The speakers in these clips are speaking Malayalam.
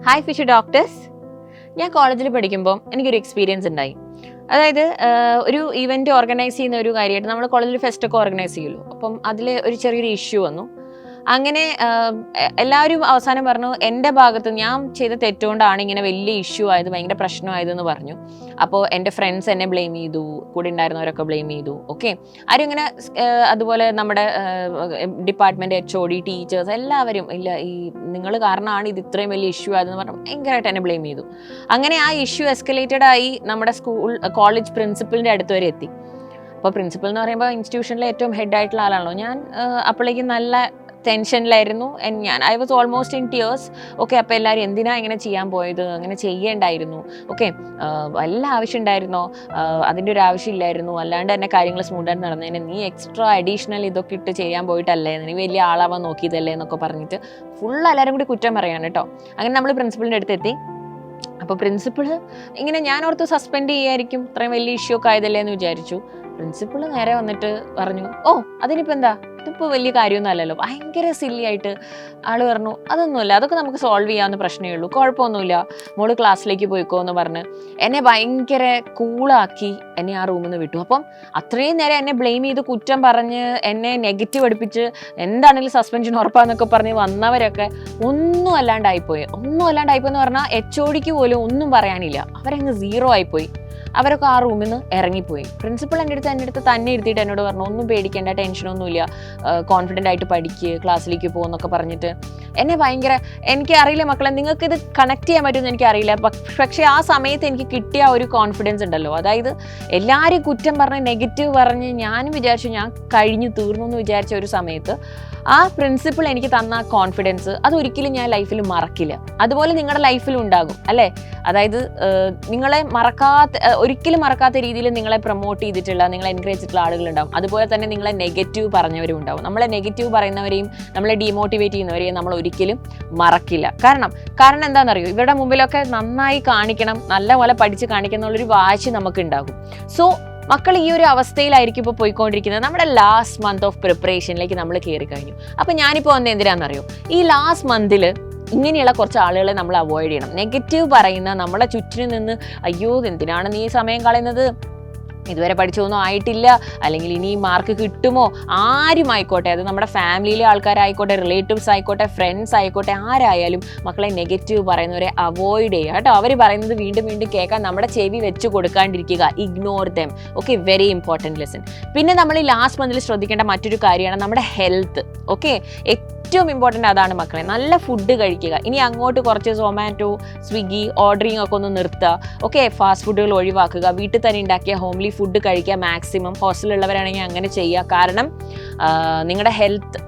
Hi fish doctors. ഞാൻ കോളേജിൽ പഠിക്കുമ്പോൾ എനിക്കൊരു എക്സ്പീരിയൻസ് ഉണ്ടായി. അതായത് ഒരു ഇവൻറ്റ് ഓർഗനൈസ് ചെയ്യുന്ന ഒരു കാര്യമായിട്ട് നമ്മൾ കോളേജിൽ ഫെസ്റ്റൊക്കെ ഓർഗനൈസ് ചെയ്യുമല്ലോ. അപ്പം അതിൽ ഒരു ചെറിയൊരു ഇഷ്യൂ വന്നു. അങ്ങനെ എല്ലാവരും അവസാനം പറഞ്ഞു എൻ്റെ ഭാഗത്ത് ഞാൻ ചെയ്ത തെറ്റുകൊണ്ടാണ് ഇങ്ങനെ വലിയ ഇഷ്യൂ ആയത്, ഭയങ്കര പ്രശ്നമായതെന്ന് പറഞ്ഞു. അപ്പോൾ എൻ്റെ ഫ്രണ്ട്സ് എന്നെ ബ്ലെയിം ചെയ്തു, കൂടെ ഉണ്ടായിരുന്നവരൊക്കെ ബ്ലെയിം ചെയ്തു. ഓക്കെ, ആരും ഇങ്ങനെ അതുപോലെ നമ്മുടെ ഡിപ്പാർട്ട്മെൻറ്റ് HOD ടീച്ചേഴ്സ് എല്ലാവരും ഇല്ല, ഈ നിങ്ങൾ കാരണമാണ് ഇത് ഇത്രയും വലിയ ഇഷ്യൂ ആയതെന്ന് പറഞ്ഞു ഭയങ്കരമായിട്ട് എന്നെ ബ്ലെയിം ചെയ്തു. അങ്ങനെ ആ ഇഷ്യൂ എസ്കലേറ്റഡ് ആയി നമ്മുടെ കോളേജ് പ്രിൻസിപ്പലിൻ്റെ അടുത്ത് വരെ എത്തി. അപ്പോൾ പ്രിൻസിപ്പൽ എന്ന് പറയുമ്പോൾ ഇൻസ്റ്റിറ്റ്യൂഷനിലെ ഏറ്റവും ഹെഡ് ആയിട്ടുള്ള ആളാണല്ലോ. ഞാൻ അപ്പോഴേക്കും നല്ല ടെൻഷനിലായിരുന്നു. I was almost in tears. Okay, അപ്പോൾ എല്ലാവരും എന്തിനാ ഇങ്ങനെ ചെയ്യാൻ പോയത്, അങ്ങനെ ചെയ്യേണ്ടായിരുന്നു, ഓക്കെ വല്ല ആവശ്യം ഉണ്ടായിരുന്നോ, അതിൻ്റെ ഒരു ആവശ്യമില്ലായിരുന്നു, അല്ലാണ്ട് തന്നെ കാര്യങ്ങൾ സ്മൂത്തായിട്ട് നടന്നതിന് നീ എക്സ്ട്രാ അഡീഷണൽ ഇതൊക്കെ ഇട്ട് ചെയ്യാൻ പോയിട്ടല്ലേ, നീ വലിയ ആളാവാൻ നോക്കിയതല്ലേ എന്നൊക്കെ പറഞ്ഞിട്ട് ഫുൾ എല്ലാവരും കൂടി കുറ്റം പറയാണ് കേട്ടോ. അങ്ങനെ നമ്മൾ പ്രിൻസിപ്പളിൻ്റെ അടുത്തെത്തി. അപ്പോൾ പ്രിൻസിപ്പിൾ ഇങ്ങനെ ഞാൻ ഓർത്ത് സസ്പെൻഡ് ചെയ്യായിരിക്കും, ഇത്രയും വലിയ ഇഷ്യൂ ഒക്കെ ആയതല്ലേ എന്ന് വിചാരിച്ചു. പ്രിൻസിപ്പിൾ നേരെ വന്നിട്ട് പറഞ്ഞു, അതിനിപ്പോൾ എന്താ, ഇതിപ്പോൾ വലിയ കാര്യമൊന്നും അല്ലല്ലോ. ഭയങ്കര സില്ലി ആയിട്ട് ആൾ പറഞ്ഞു, അതൊന്നുമില്ല, അതൊക്കെ നമുക്ക് സോൾവ് ചെയ്യാവുന്ന പ്രശ്നമേ ഉള്ളൂ, കുഴപ്പമൊന്നുമില്ല, മോള് ക്ലാസ്സിലേക്ക് പോയിക്കോ എന്ന് പറഞ്ഞ് എന്നെ ഭയങ്കര കൂളാക്കി എന്നെ ആ റൂമിൽ നിന്ന് വിട്ടു. അപ്പം അത്രയും നേരം എന്നെ ബ്ലെയിം ചെയ്ത് കുറ്റം പറഞ്ഞ് എന്നെ നെഗറ്റീവ് അടുപ്പിച്ച് എന്താണെങ്കിലും സസ്പെൻഷൻ ഉറപ്പാന്നൊക്കെ പറഞ്ഞ് വന്നവരൊക്കെ ഒന്നും അല്ലാണ്ടായിപ്പോയെന്ന് പറഞ്ഞാൽ HODക്ക് പോലും ഒന്നും പറയാനില്ല, അവരങ്ങ് 0 ആയിപ്പോയി. അവരൊക്കെ ആ റൂമിൽ നിന്ന് ഇറങ്ങിപ്പോയി. പ്രിൻസിപ്പൾ എൻ്റെ അടുത്ത് തന്നെ ഇരുത്തിയിട്ട് എന്നോട് പറഞ്ഞു, ഒന്നും പേടിക്കേണ്ട, ടെൻഷനൊന്നുമില്ല, കോൺഫിഡൻ്റ് ആയിട്ട് പഠിക്കുക, ക്ലാസ്സിലേക്ക് പോകുമെന്നൊക്കെ പറഞ്ഞിട്ട് എന്നെ ഭയങ്കര, എനിക്കറിയില്ല മക്കളെ നിങ്ങൾക്ക് ഇത് കണക്ട് ചെയ്യാൻ പറ്റുമെന്ന് എനിക്കറിയില്ല, പക്ഷേ ആ സമയത്ത് എനിക്ക് കിട്ടിയ ഒരു കോൺഫിഡൻസ് ഉണ്ടല്ലോ, അതായത് എല്ലാവരും കുറ്റം പറഞ്ഞ് നെഗറ്റീവ് പറഞ്ഞ് ഞാനും വിചാരിച്ചു ഞാൻ കഴിഞ്ഞു തീർന്നു എന്ന് വിചാരിച്ച ഒരു സമയത്ത് ആ പ്രിൻസിപ്പിൾ എനിക്ക് തന്ന കോൺഫിഡൻസ് അതൊരിക്കലും ഞാൻ ലൈഫിൽ മറക്കില്ല. അതുപോലെ നിങ്ങളുടെ ലൈഫിലും ഉണ്ടാകും അല്ലേ. അതായത് നിങ്ങളെ ഒരിക്കലും മറക്കാത്ത രീതിയിൽ നിങ്ങളെ പ്രൊമോട്ട് ചെയ്തിട്ടുള്ള, നിങ്ങളെ എൻകറേജ് ചെയ്തിട്ടുള്ള ആളുകളുണ്ടാവും. അതുപോലെ തന്നെ നിങ്ങളെ നെഗറ്റീവ് പറഞ്ഞവരും ഉണ്ടാവും. നമ്മളെ നെഗറ്റീവ് പറയുന്നവരെയും നമ്മളെ ഡീമോട്ടിവേറ്റ് ചെയ്യുന്നവരെയും നമ്മൾ ഒരിക്കലും മറക്കില്ല. കാരണം എന്താണെന്നറിയോ, ഇവരുടെ മുമ്പിലൊക്കെ നന്നായി കാണിക്കണം, നല്ലപോലെ പഠിച്ച് കാണിക്കണം എന്നുള്ളൊരു വാശി നമുക്ക് ഉണ്ടാകും. സോ മക്കൾ ഈ ഒരു അവസ്ഥയിലായിരിക്കും ഇപ്പോൾ പോയിക്കൊണ്ടിരിക്കുന്നത്. നമ്മുടെ ലാസ്റ്റ് മന്ത് ഓഫ് പ്രിപ്പറേഷനിലേക്ക് നമ്മൾ കയറി കഴിഞ്ഞു. അപ്പം ഞാനിപ്പോൾ വന്നത് എന്തിനാണെന്നറിയോ, ഈ ലാസ്റ്റ് മന്തിൽ ഇങ്ങനെയുള്ള കുറച്ച് ആളുകളെ നമ്മൾ അവോയ്ഡ് ചെയ്യണം. നെഗറ്റീവ് പറയുന്ന നമ്മളെ ചുറ്റിനും നിന്ന് അയ്യോ എന്തിനാണ് നീ സമയം കളയുന്നത്, ഇതുവരെ പഠിച്ചൊന്നും ആയിട്ടില്ല, അല്ലെങ്കിൽ ഇനി മാർക്ക് കിട്ടുമോ, ആരും ആയിക്കോട്ടെ, അത് നമ്മുടെ ഫാമിലിയിലെ ആൾക്കാരായിക്കോട്ടെ, റിലേറ്റീവ്സ് ആയിക്കോട്ടെ, ഫ്രണ്ട്സ് ആയിക്കോട്ടെ, ആരായാലും മക്കളെ നെഗറ്റീവ് പറയുന്നവരെ അവോയ്ഡ് ചെയ്യുക കേട്ടോ. അവർ പറയുന്നത് വീണ്ടും വീണ്ടും കേൾക്കാൻ നമ്മുടെ ചെവി വെച്ച് കൊടുക്കാണ്ടിരിക്കുക, ignore them. Okay, very important lesson. പിന്നെ നമ്മൾ ഈ ലാസ്റ്റ് മന്തിൽ ശ്രദ്ധിക്കേണ്ട മറ്റൊരു കാര്യമാണ് നമ്മുടെ ഹെൽത്ത്. ഓക്കെ, ഏറ്റവും ഇമ്പോർട്ടൻ്റ് അതാണ് മക്കളെ, നല്ല ഫുഡ് കഴിക്കുക. ഇനി അങ്ങോട്ട് കുറച്ച് സൊമാറ്റോ, സ്വിഗ്ഗി ഓർഡറിങ് ഒക്കെ ഒന്ന് നിർത്തുക. ഓക്കെ, ഫാസ്റ്റ് ഫുഡുകൾ ഒഴിവാക്കുക, വീട്ടിൽ തന്നെ ഉണ്ടാക്കിയ ഹോംലി ഫുഡ് കഴിക്കുക മാക്സിമം. ഹോസ്റ്റലിലുള്ളവരാണെങ്കിൽ അങ്ങനെ ചെയ്യുക. കാരണം നിങ്ങളുടെ ഹെൽത്ത്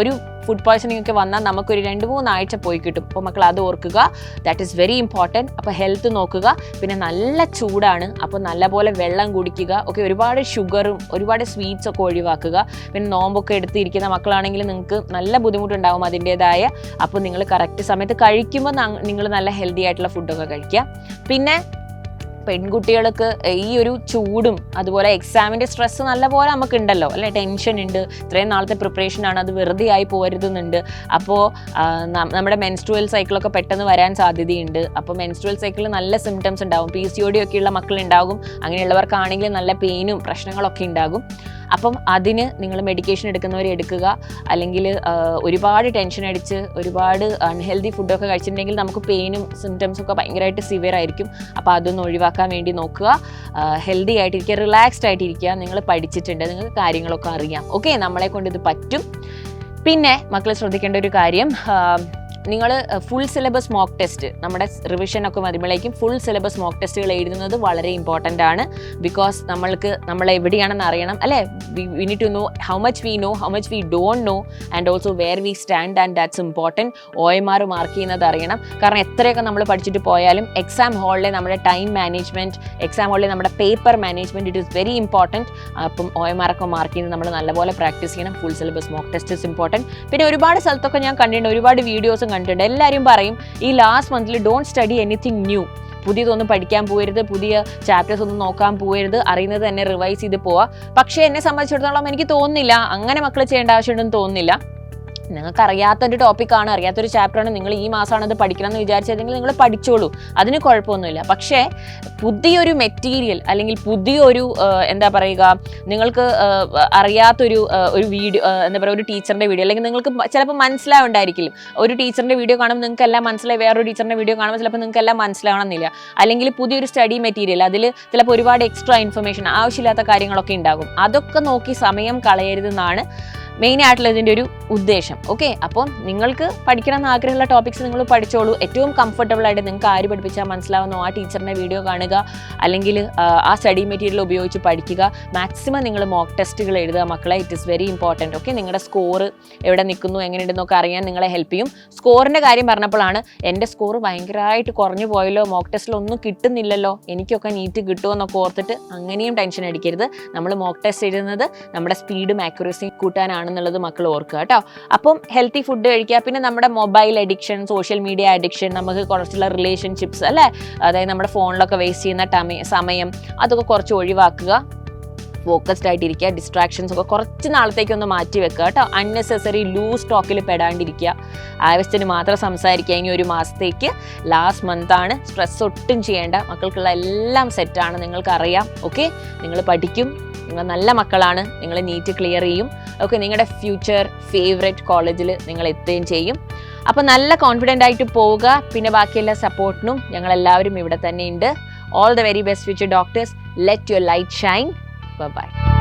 ഒരു ഫുഡ് പോയ്സണിങ് ഒക്കെ വന്നാൽ നമുക്കൊരു 2-3 ആഴ്ച പോയി കിട്ടും. അപ്പോൾ മക്കൾ അത് ഓർക്കുക, ദാറ്റ് ഈസ് വെരി ഇമ്പോർട്ടൻറ്റ്. അപ്പോൾ ഹെൽത്ത് നോക്കുക. പിന്നെ നല്ല ചൂടാണ്, അപ്പോൾ നല്ലപോലെ വെള്ളം കുടിക്കുക. ഓക്കെ, ഒരുപാട് ഷുഗറും ഒരുപാട് സ്വീറ്റ്സ് ഒക്കെ ഒഴിവാക്കുക. പിന്നെ നോമ്പൊക്കെ എടുത്തിരിക്കുന്ന മക്കളാണെങ്കിൽ നിങ്ങൾക്ക് നല്ല ബുദ്ധിമുട്ടുണ്ടാകും അതിൻ്റേതായ. അപ്പോൾ നിങ്ങൾ കറക്റ്റ് സമയത്ത് കഴിക്കുമ്പോൾ നിങ്ങൾ നല്ല ഹെൽത്തി ആയിട്ടുള്ള ഫുഡൊക്കെ കഴിക്കുക. പിന്നെ പെൺകുട്ടികൾക്ക് ഈ ഒരു ചൂടും അതുപോലെ എക്സാമിൻ്റെ സ്ട്രെസ്സ് നല്ലപോലെ നമുക്ക് ഉണ്ടല്ലോ അല്ലേ, ടെൻഷൻ ഉണ്ട്, ഇത്രയും നാളത്തെ പ്രിപ്പറേഷനാണ്, അത് വെറുതെ ആയി പോരുന്നുണ്ട്. അപ്പോൾ നമ്മുടെ മെൻസ്ട്രുവൽ സൈക്കിളൊക്കെ പെട്ടെന്ന് വരാൻ സാധ്യതയുണ്ട്. അപ്പോൾ മെൻസ്ട്രുവൽ സൈക്കിളിൽ നല്ല സിംറ്റംസ് ഉണ്ടാകും. PCOD ഒക്കെയുള്ള മക്കളുണ്ടാകും. അങ്ങനെയുള്ളവർക്കാണെങ്കിൽ നല്ല പെയിനും പ്രശ്നങ്ങളൊക്കെ ഉണ്ടാകും. അപ്പം അതിന് നിങ്ങൾ മെഡിക്കേഷൻ എടുക്കുന്നവരെ എടുക്കുക. അല്ലെങ്കിൽ ഒരുപാട് ടെൻഷൻ അടിച്ച് ഒരുപാട് അൺഹെൽത്തി ഫുഡൊക്കെ കഴിച്ചിട്ടുണ്ടെങ്കിൽ നമുക്ക് പെയിനും സിംറ്റംസൊക്കെ ഭയങ്കരമായിട്ട് സിവിയർ ആയിരിക്കും. അപ്പോൾ അതൊന്ന് ഒഴിവാക്കാൻ വേണ്ടി നോക്കുക. ഹെൽത്തി ആയിട്ടിരിക്കുക, റിലാക്സ്ഡ് ആയിട്ടിരിക്കുക. നിങ്ങൾ പഠിച്ചിട്ടുണ്ട്, നിങ്ങൾക്ക് കാര്യങ്ങളൊക്കെ അറിയാം. ഓക്കെ, നമ്മളെ കൊണ്ട് ഇത് പറ്റും. പിന്നെ മക്കൾ ശ്രദ്ധിക്കേണ്ട ഒരു കാര്യം, നിങ്ങൾ ഫുൾ സിലബസ് മോക്ക് ടെസ്റ്റ്, നമ്മുടെ റിവിഷനൊക്കെ വരുമ്പോഴേക്കും ഫുൾ സിലബസ് മോക്ക് ടെസ്റ്റുകൾ എഴുതുന്നത് വളരെ ഇമ്പോർട്ടൻ്റ് ആണ്. ബിക്കോസ് നമ്മൾ എവിടെയാണെന്ന് അറിയണം അല്ലേ. We need to know how much we know, how much we don't know, and also where we stand, and that's important. OMR mark ചെയ്യുന്നത് അറിയണം. കാരണം എത്രയൊക്കെ നമ്മൾ പഠിച്ചിട്ട് പോയാലും എക്സാം ഹാളിലെ നമ്മുടെ ടൈം മാനേജ്മെൻറ്റ്, എക്സാം ഹാളിലെ നമ്മുടെ paper management, it is very important. അപ്പം OMR ഒക്കെ മാർക്ക് ചെയ്യുന്നത് നമ്മൾ നല്ലപോലെ പ്രാക്ടീസ് ചെയ്യണം. Full syllabus mock test is important. പിന്നെ ഒരുപാട് സ്ഥലത്തൊക്കെ ഞാൻ കണ്ടിട്ടുണ്ട്, ഒരുപാട് വീഡിയോസും കണ്ടിട്ടുണ്ട്. എല്ലാവരും പറയും ഈ ലാസ്റ്റ് മന്തിൽ ഡോണ്ട് സ്റ്റഡി എനിത്തിങ് ന്യൂ, പുതിയതൊന്നും പഠിക്കാൻ പോകരുത്, പുതിയ ചാപ്റ്റേഴ്സ് ഒന്നും നോക്കാൻ പോകരുത്, അറിയുന്നത് തന്നെ റിവൈസ് ചെയ്ത് പോവുക. പക്ഷേ എന്നെ സംബന്ധിച്ചിടത്തോളം എനിക്ക് തോന്നുന്നില്ല അങ്ങനെ മക്കൾ ചെയ്യേണ്ട ആവശ്യമുണ്ടെന്ന് തോന്നുന്നില്ല. നിങ്ങൾക്ക് അറിയാത്തൊരു ടോപ്പിക്കാണ്, അറിയാത്തൊരു ചാപ്റ്ററാണ്, നിങ്ങൾ ഈ മാസമാണ് അത് പഠിക്കണം എന്ന് വിചാരിച്ചതെങ്കിൽ നിങ്ങൾ പഠിച്ചോളൂ, അതിന് കുഴപ്പമൊന്നുമില്ല. പക്ഷേ പുതിയൊരു മെറ്റീരിയൽ അല്ലെങ്കിൽ പുതിയൊരു എന്താ പറയുക, നിങ്ങൾക്ക് അറിയാത്തൊരു വീഡിയോ, എന്താ പറയുക, ഒരു ടീച്ചറിൻ്റെ വീഡിയോ, അല്ലെങ്കിൽ നിങ്ങൾക്ക് ചിലപ്പോൾ മനസ്സിലാവുണ്ടായിരിക്കില്ല. ഒരു ടീച്ചറിൻ്റെ വീഡിയോ കാണുമ്പോൾ നിങ്ങൾക്ക് എല്ലാം മനസ്സിലായി, വേറൊരു ടീച്ചറിൻ്റെ വീഡിയോ കാണുമ്പോൾ ചിലപ്പോൾ നിങ്ങൾക്ക് എല്ലാം മനസ്സിലാവണമെന്നില്ല. അല്ലെങ്കിൽ പുതിയൊരു സ്റ്റഡി മെറ്റീരിയൽ, അതിൽ ചിലപ്പോൾ ഒരുപാട് എക്സ്ട്രാ ഇൻഫർമേഷൻ, ആവശ്യമില്ലാത്ത കാര്യങ്ങളൊക്കെ ഉണ്ടാകും. അതൊക്കെ നോക്കി സമയം കളയരുതെന്നാണ് മെയിൻ ആയിട്ടുള്ള ഇതിൻ്റെ ഒരു ഉദ്ദേശം. ഓക്കെ, അപ്പം നിങ്ങൾക്ക് പഠിക്കണം എന്ന് ആഗ്രഹമുള്ള ടോപ്പിക്സ് നിങ്ങൾ പഠിച്ചോളൂ. ഏറ്റവും കംഫർട്ടബിൾ ആയിട്ട് നിങ്ങൾക്ക് ആര് പഠിപ്പിച്ചാൽ മനസ്സിലാവുന്നോ ആ ടീച്ചറിൻ്റെ വീഡിയോ കാണുക, അല്ലെങ്കിൽ ആ സ്റ്റഡി മെറ്റീരിയൽ ഉപയോഗിച്ച് പഠിക്കുക. മാക്സിമം നിങ്ങൾ മോക്ക് ടെസ്റ്റുകൾ എഴുതുക മക്കളെ. It is very important. Okay, നിങ്ങളുടെ സ്കോർ എവിടെ നിൽക്കുന്നു, എങ്ങനെയുണ്ടെന്നൊക്കെ അറിയാൻ നിങ്ങളെ ഹെൽപ്പ് ചെയ്യും. സ്കോറിൻ്റെ കാര്യം പറഞ്ഞപ്പോഴാണ് എൻ്റെ സ്കോർ ഭയങ്കരമായിട്ട് കുറഞ്ഞു പോയല്ലോ, മോക്ക് ടെസ്റ്റിലൊന്നും കിട്ടുന്നില്ലല്ലോ, എനിക്കൊക്കെ നീറ്റ് കിട്ടുമോ എന്നൊക്കെ ഓർത്തിട്ട് അങ്ങനെയും ടെൻഷൻ അടിക്കരുത്. നമ്മൾ മോക്ക് ടെസ്റ്റ് എഴുതുന്നത് നമ്മുടെ സ്പീഡും ആക്യുറസിയും കൂട്ടാനാണെന്നുള്ളത് മക്കൾ ഓർക്കുക കേട്ടോ. അപ്പം ഹെൽത്തി ഫുഡ് കഴിക്കുക. പിന്നെ നമ്മുടെ mobile addiction, social media addiction, നമുക്ക് കുറച്ചുള്ള റിലേഷൻഷിപ്സ് അല്ലേ, അതായത് നമ്മുടെ ഫോണിലൊക്കെ വേസ്റ്റ് ചെയ്യുന്ന സമയം, അതൊക്കെ കുറച്ച് ഒഴിവാക്കുക. ഫോക്കസ്ഡ് ആയിട്ടിരിക്കുക. ഡിസ്ട്രാക്ഷൻസ് ഒക്കെ കുറച്ച് നാളത്തേക്കൊന്ന് മാറ്റി വെക്കുക കേട്ടോ. അൺനെസസറി ലൂസ് ടോക്കിൽ പെടാണ്ടിരിക്കുക. ആവശ്യത്തിന് മാത്രം സംസാരിക്കുക. ഇനി ഒരു മാസത്തേക്ക്, ലാസ്റ്റ് മന്താണ്, സ്ട്രെസ് ഒട്ടും ചെയ്യേണ്ട. മക്കൾക്കുള്ള എല്ലാം സെറ്റാണ്, നിങ്ങൾക്കറിയാം. ഓക്കെ, നിങ്ങൾ പഠിക്കും, നിങ്ങൾ നല്ല മക്കളാണ്, നിങ്ങൾ നീറ്റ് ക്ലിയർ ചെയ്യും. ഓക്കെ, നിങ്ങളുടെ ഫ്യൂച്ചർ ഫേവറേറ്റ് കോളേജിൽ നിങ്ങൾ എത്തുകയും ചെയ്യും. അപ്പോൾ നല്ല കോൺഫിഡൻ്റ് ആയിട്ട് പോവുക. പിന്നെ ബാക്കിയെല്ലാ സപ്പോർട്ടിനും ഞങ്ങളെല്ലാവരും ഇവിടെ തന്നെ ഉണ്ട്. All the very best future doctors. Let your light Shine. Bye-bye.